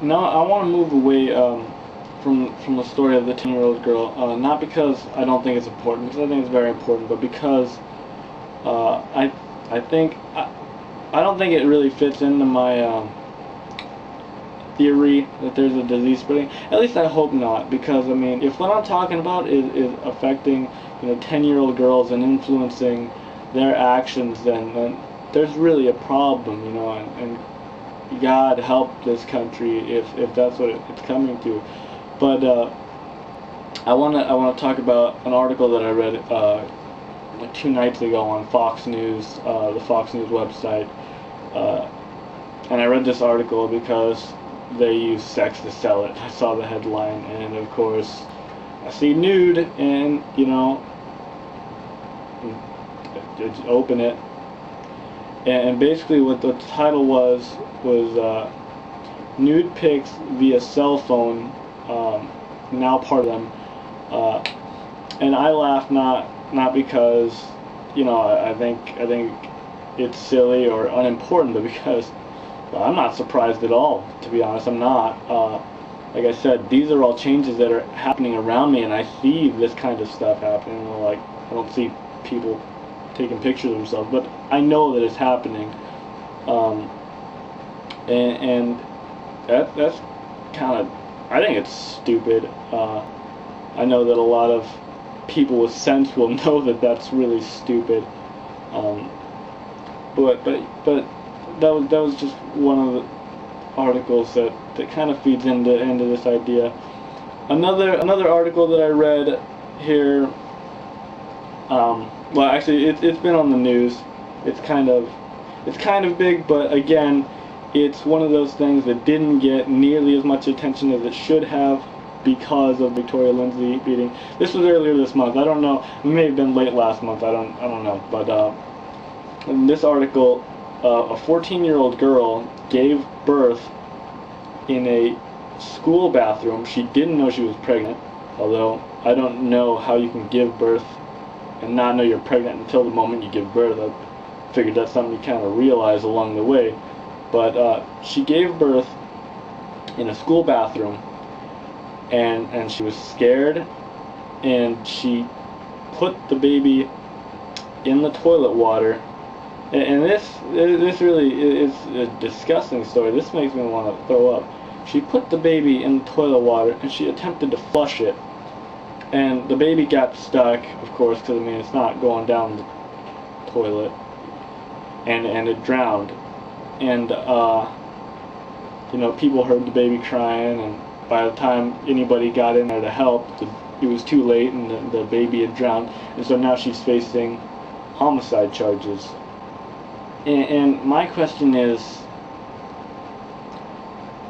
Now I want to move away from the story of the 10-year-old girl, not because I don't think it's important, because I think it's very important, but because I think I don't think it really fits into my theory that there's a disease spreading. At least I hope not, because I mean, if what I'm talking about is affecting 10-year-old girls and influencing their actions, then there's really a problem, and God help this country if that's what it's coming to. But I wanna talk about an article that I read like 2 nights ago on Fox News, the Fox News website, and I read this article because they use sex to sell it. I saw the headline, and of course I see nude, and just open it, and basically what the title was nude pics via cell phone, now part of them, and I laugh not because I think it's silly or unimportant, but because I'm not surprised at all, to be honest. I'm not. Like I said, these are all changes that are happening around me, and I see this kind of stuff happening. Like, I don't see people taking pictures of themselves, but I know that it's happening. And that's kind of, I think it's stupid. I know that a lot of people with sense will know that that's really stupid. But that was just one of the articles that kind of feeds into this idea. Another article that I read here, well, actually it's been on the news. It's kind of big, but again, it's one of those things that didn't get nearly as much attention as it should have because of Victoria Lindsay beating. This was earlier this month. I don't know. It may have been late last month. I don't know. But in this article, a 14-year-old girl gave birth in a school bathroom. She didn't know she was pregnant, although I don't know how you can give birth and not know you're pregnant until the moment you give birth. I figured that's something you kind of realize along the way. But she gave birth in a school bathroom, and she was scared, and she put the baby in the toilet water. And this really is a disgusting story. This makes me want to throw up. She put the baby in the toilet water, and she attempted to flush it. And the baby got stuck, of course, because I mean it's not going down the toilet. And it drowned. And people heard the baby crying, and by the time anybody got in there to help, it was too late, and the baby had drowned. And so now she's facing homicide charges. And my question is,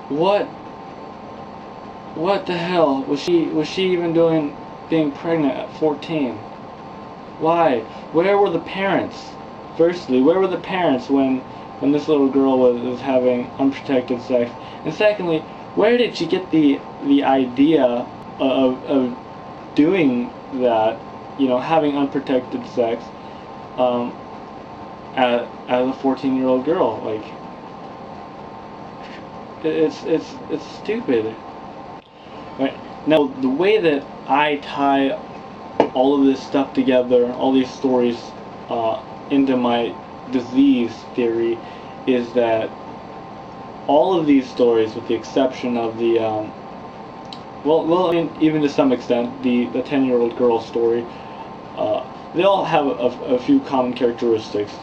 what the hell was she even doing, being pregnant at 14? Why? Where were the parents? Firstly, where were the parents when this little girl was having unprotected sex? And secondly, where did she get the idea of doing that, having unprotected sex, as a 14-year-old girl? Like, it's stupid. Right. Now, the way that I tie all of this stuff together, all these stories, into my disease theory, is that all of these stories, with the exception of the well, I mean, even to some extent, the 10-year-old girl story, they all have a few common characteristics.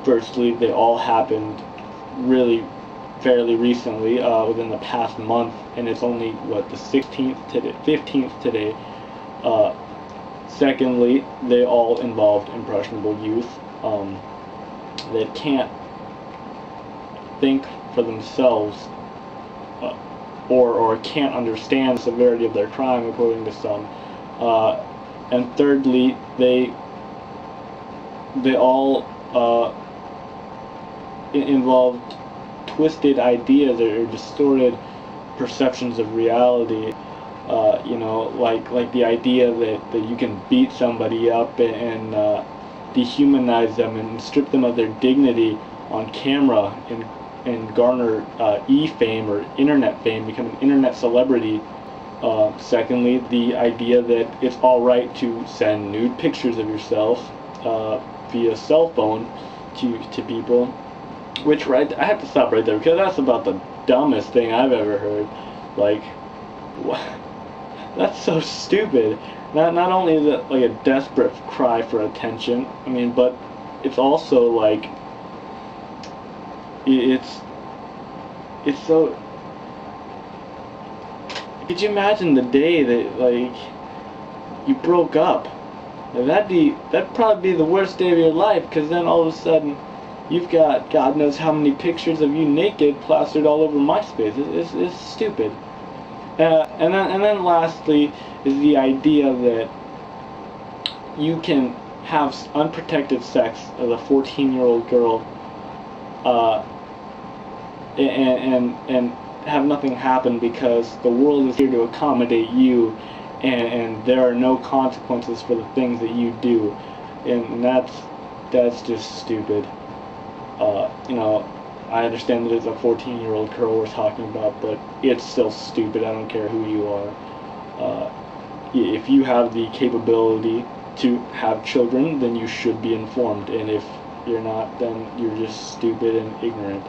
Firstly, they all happened really fairly recently, within the past month, and it's only, what, the 16th today, 15th today. Secondly, they all involved impressionable youth that can't think for themselves, or can't understand the severity of their crime, according to some. And thirdly, they all involved twisted ideas or distorted perceptions of reality. Like the idea that you can beat somebody up and dehumanize them and strip them of their dignity on camera and garner e-fame or internet fame, become an internet celebrity. Secondly, the idea that it's alright to send nude pictures of yourself via cell phone to people, which I have to stop right there, because that's about the dumbest thing I've ever heard. Like, what? That's so stupid. Not only is it like a desperate cry for attention, I mean, but it's also like it's so. Could you imagine the day that like you broke up? That'd probably be the worst day of your life, because then all of a sudden you've got God knows how many pictures of you naked plastered all over MySpace. It's stupid. And then lastly is the idea that you can have unprotected sex as a 14-year-old girl and have nothing happen, because the world is here to accommodate you, and there are no consequences for the things that you do, and that's just stupid. You know, I understand that it's a 14-year-old girl we're talking about, but it's still stupid. I don't care who you are. If you have the capability to have children, then you should be informed, and if you're not, then you're just stupid and ignorant.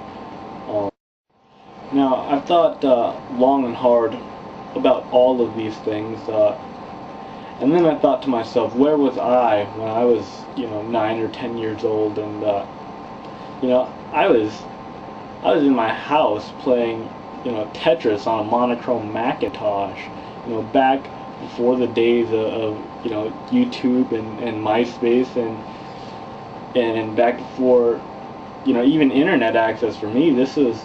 Now, I've thought long and hard about all of these things, and then I thought to myself, where was I when I was, 9 or 10 years old, and I was in my house playing, Tetris on a monochrome Macintosh, back before the days of YouTube and MySpace and back before, even internet access for me. This is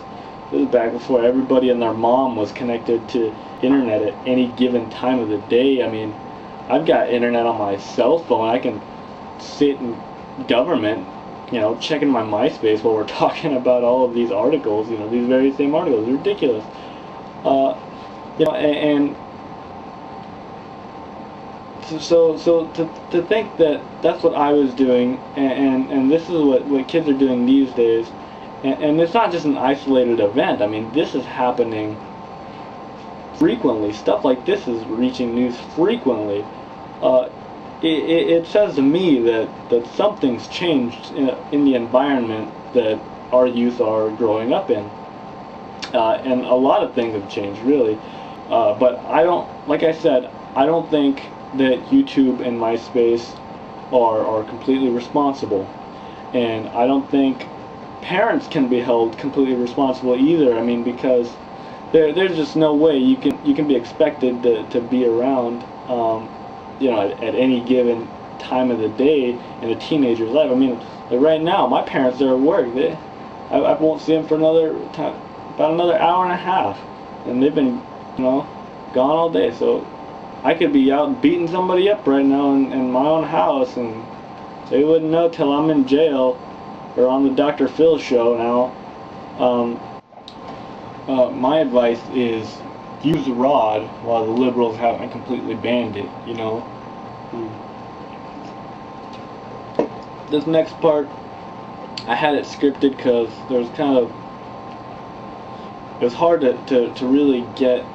back before everybody and their mom was connected to internet at any given time of the day. I mean, I've got internet on my cell phone. I can sit in government, checking my MySpace while we're talking about all of these articles, these very same articles. It's ridiculous. And so to think that that's what I was doing, and this is what kids are doing these days, and it's not just an isolated event. I mean, this is happening frequently. Stuff like this is reaching news frequently. It says to me that something's changed in the environment that our youth are growing up in. And a lot of things have changed, really. But like I said, I don't think that YouTube and MySpace are completely responsible. And I don't think parents can be held completely responsible either. I mean, because there's just no way you can be expected to be around at any given time of the day in a teenager's life. I mean, like right now, my parents are at work. I won't see them for about another hour and a half, and they've been gone all day. So I could be out beating somebody up right now in my own house, and they wouldn't know till I'm in jail or on the Dr. Phil show now. My advice is use the rod while the liberals haven't completely banned it, This next part, I had it scripted because there was it was hard to really get